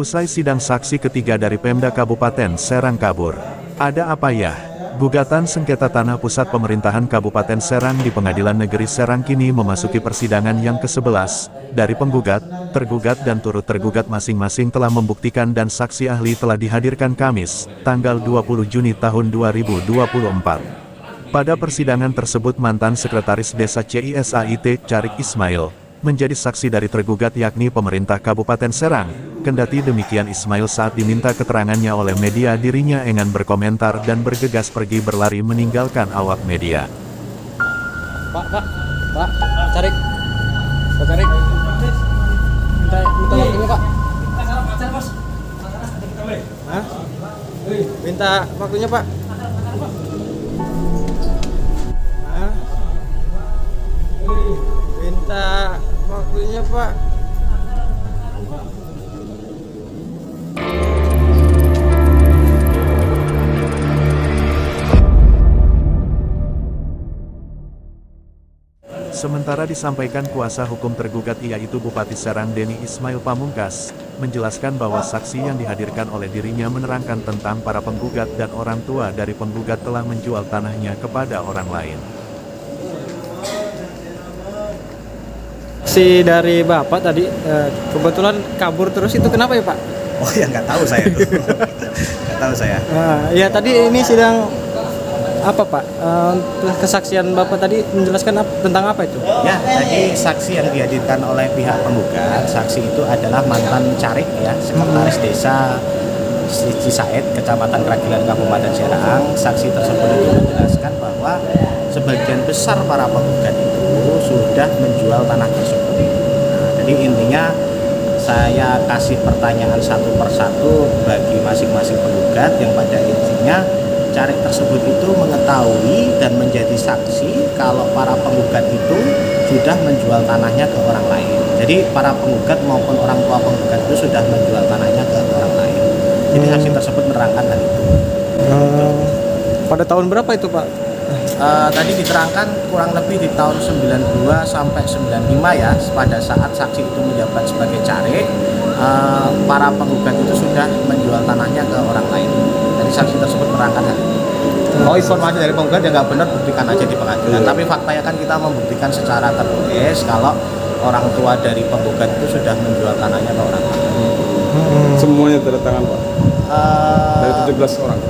Usai sidang saksi ketiga dari Pemda Kabupaten Serang kabur. Ada apa ya? Gugatan sengketa tanah pusat pemerintahan Kabupaten Serang di Pengadilan Negeri Serang kini memasuki persidangan yang ke-11. Dari penggugat, tergugat dan turut tergugat masing-masing telah membuktikan dan saksi ahli telah dihadirkan Kamis, tanggal 20 Juni tahun 2024. Pada persidangan tersebut mantan Sekretaris Desa CISAIT Carik Ismail menjadi saksi dari tergugat yakni pemerintah Kabupaten Serang. Kendati demikian Ismail saat diminta keterangannya oleh media dirinya enggan berkomentar dan bergegas pergi berlari meninggalkan awak media. Pak, Carik. Pak Carik. Minta waktunya, Pak. Hah? Minta waktunya, Pak. Hah? Minta waktunya, Pak. Sementara disampaikan kuasa hukum tergugat yaitu Bupati Serang Deni Ismail Pamungkas, menjelaskan bahwa saksi yang dihadirkan oleh dirinya menerangkan tentang para penggugat dan orang tua dari penggugat telah menjual tanahnya kepada orang lain. Si dari Bapak tadi kebetulan kabur terus itu kenapa ya, Pak? Oh ya nggak tahu saya tuh. Nggak tahu saya. Ya tadi ini sidang apa, Pak? Kesaksian Bapak tadi menjelaskan tentang apa itu? Ya, tadi saksi yang dihadirkan oleh pihak penggugat, saksi itu adalah mantan Carik ya, Sekretaris Desa Cisaid, Kecamatan Kragilan, Kabupaten Serang. Saksi tersebut itu menjelaskan bahwa sebagian besar para penggugat itu sudah menjual tanah tersebut. Nah, jadi intinya saya kasih pertanyaan satu persatu bagi masing-masing penggugat yang pada intinya Carik tersebut itu mengetahui dan menjadi saksi kalau para penggugat itu sudah menjual tanahnya ke orang lain. Jadi para penggugat maupun orang tua penggugat itu sudah menjual tanahnya ke orang lain. Jadi saksi tersebut menerangkan hal itu. Pada tahun berapa itu, Pak? Tadi diterangkan kurang lebih di tahun 92 sampai 95 ya, pada saat saksi itu menjabat sebagai Carik, para penggugat itu sudah menjual tanahnya ke orang lain. Jadi saksi tersebut menerangkan hal itu. Oh, informasi dari penggugat yang nggak benar buktikan aja di pengadilan. Tapi faktanya kan kita membuktikan secara tertulis kalau orang tua dari penggugat itu sudah menjual tanahnya ke orang lain. Semuanya tanda tangan, Pak? Dari 17 orang?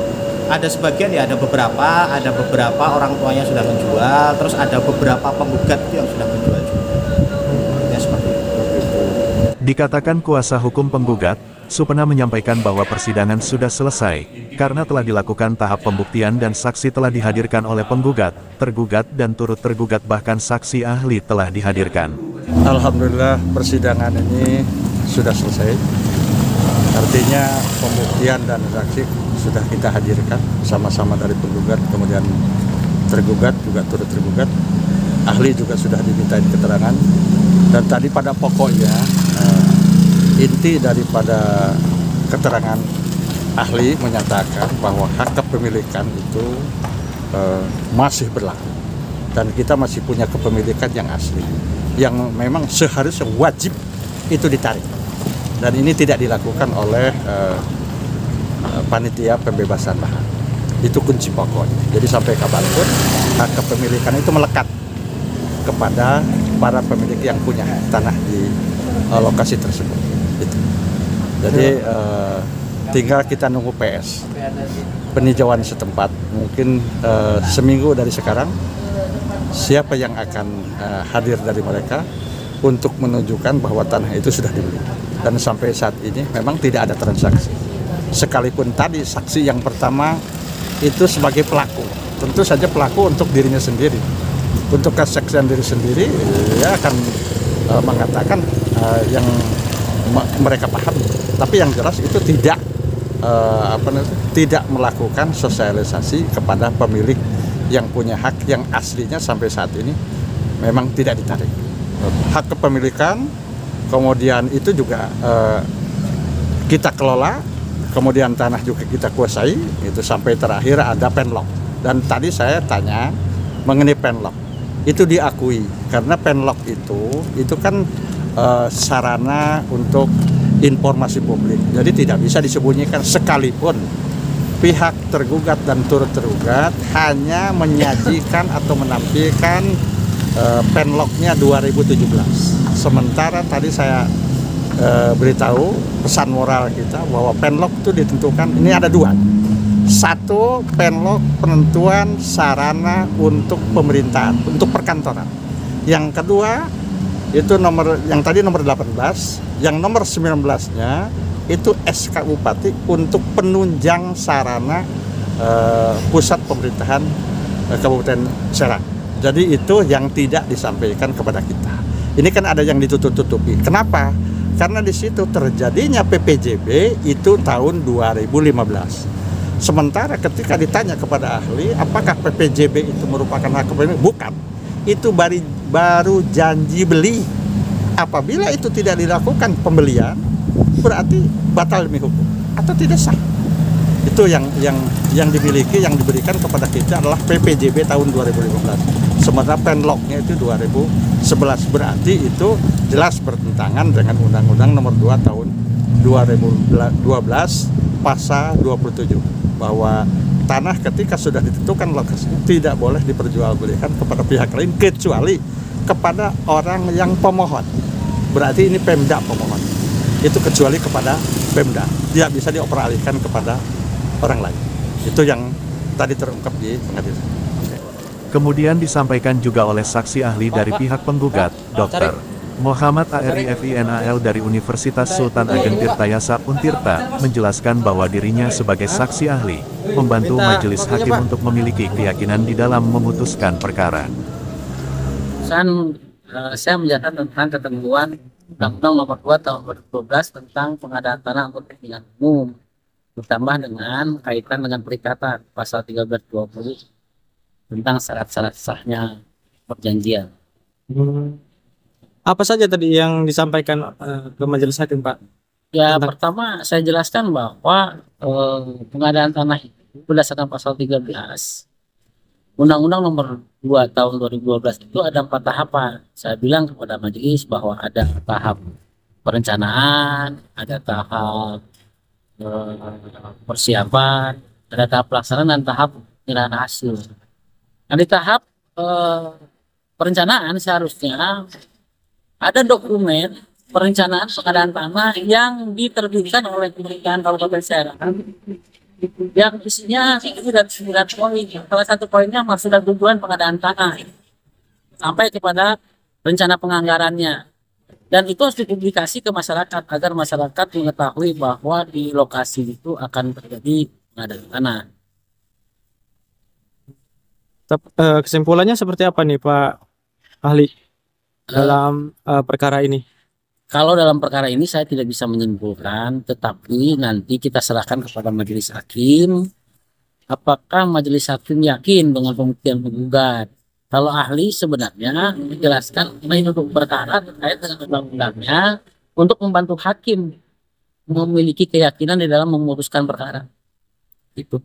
Ada sebagian ya, ada beberapa orang tuanya sudah menjual, terus ada beberapa penggugat yang sudah menjual juga. Ya seperti itu. Dikatakan kuasa hukum penggugat, Supena menyampaikan bahwa persidangan sudah selesai, karena telah dilakukan tahap pembuktian dan saksi telah dihadirkan oleh penggugat, tergugat dan turut tergugat bahkan saksi ahli telah dihadirkan. Alhamdulillah persidangan ini sudah selesai. Artinya pembuktian dan saksi sudah kita hadirkan sama-sama dari penggugat, kemudian tergugat juga turut tergugat, ahli juga sudah dimintain keterangan. Dan tadi pada pokoknya inti daripada keterangan ahli menyatakan bahwa hak kepemilikan itu masih berlaku dan kita masih punya kepemilikan yang asli, yang memang seharusnya wajib itu ditarik. Dan ini tidak dilakukan oleh panitia pembebasan lahan. Itu kunci pokoknya. Jadi sampai kapanpun hak kepemilikan itu melekat kepada para pemilik yang punya tanah di lokasi tersebut. Gitu. Jadi tinggal kita nunggu PS peninjauan setempat. Mungkin seminggu dari sekarang siapa yang akan hadir dari mereka untuk menunjukkan bahwa tanah itu sudah dibeli. Dan sampai saat ini memang tidak ada transaksi. Sekalipun tadi saksi yang pertama itu sebagai pelaku, tentu saja pelaku untuk dirinya sendiri, untuk kesaksian diri sendiri, dia akan mengatakan yang mereka paham. Tapi yang jelas itu tidak melakukan sosialisasi kepada pemilik yang punya hak yang aslinya sampai saat ini memang tidak ditarik. Hak kepemilikan, kemudian itu juga kita kelola, kemudian tanah juga kita kuasai, itu sampai terakhir ada penlock. Dan tadi saya tanya mengenai penlock, itu diakui karena penlock itu kan sarana untuk informasi publik. Jadi tidak bisa disembunyikan, sekalipun pihak tergugat dan turut tergugat hanya menyajikan atau menampilkan penlognya 2017. Sementara tadi saya beritahu pesan moral kita bahwa penlog itu ditentukan, ini ada dua. Satu, penlog penentuan sarana untuk pemerintahan, untuk perkantoran. Yang kedua, itu yang tadi nomor 18, yang nomor 19-nya itu SK Bupati untuk penunjang sarana pusat pemerintahan Kabupaten Serang. Jadi itu yang tidak disampaikan kepada kita. Ini kan ada yang ditutup-tutupi. Kenapa? Karena di situ terjadinya PPJB itu tahun 2015. Sementara ketika ditanya kepada ahli, apakah PPJB itu merupakan hak pemilikan? Bukan. Itu baru janji beli. Apabila itu tidak dilakukan pembelian, berarti batal demi hukum atau tidak sah. Itu yang dimiliki, yang diberikan kepada kita adalah PPJB tahun 2015. Sementara penlognya itu 2011. Berarti itu jelas bertentangan dengan Undang-Undang Nomor 2 tahun 2012 pasal 27, bahwa tanah ketika sudah ditentukan lokasinya tidak boleh diperjualbelikan kepada pihak lain kecuali kepada orang yang pemohon. Berarti ini Pemda pemohon. Itu kecuali kepada Pemda, tidak bisa dioperalihkan kepada orang lain. Itu yang tadi terungkap di pengadilan. Kemudian disampaikan juga oleh saksi ahli dari pihak penggugat, Dr. Muhammad Arifinal dari Universitas Sultan Ageng Tirtayasa Untirta, menjelaskan bahwa dirinya sebagai saksi ahli, membantu majelis hakim untuk memiliki keyakinan di dalam memutuskan perkara. Saya menjelaskan tentang ketentuan Undang-Undang Nomor 2 Tahun 2012 tentang pengadaan tanah untuk kepentingan umum, ditambah dengan kaitan dengan perikatan pasal 1320 tentang syarat-syarat sahnya perjanjian. Apa saja tadi yang disampaikan ke majelis hakim, Pak? Ya, pertama saya jelaskan bahwa pengadaan tanah itu berdasarkan pasal 13 Undang-Undang Nomor 2 Tahun 2012 itu ada 4 tahapan. Saya bilang kepada majelis bahwa ada tahap perencanaan, ada tahap persiapan, ada tahap pelaksanaan dan tahap penyerahan hasil. Nah, di tahap perencanaan seharusnya ada dokumen perencanaan pengadaan tanah yang diterbitkan oleh pemerintahan Kabupaten Serang yang isinya itu dari 9 poin. Salah satu poinnya maksud dan tujuan pengadaan tanah sampai kepada rencana penganggarannya, dan itu harus dipublikasi ke masyarakat agar masyarakat mengetahui bahwa di lokasi itu akan terjadi pengadaan tanah. Kesimpulannya seperti apa nih, Pak ahli, dalam perkara ini? Kalau dalam perkara ini saya tidak bisa menyimpulkan, tetapi nanti kita serahkan kepada majelis hakim. Apakah majelis hakim yakin dengan pembuktian penggugat? Kalau ahli sebenarnya menjelaskan ini untuk perkara terkait dengan undang-undangnya untuk membantu hakim memiliki keyakinan di dalam memutuskan perkara. Itu.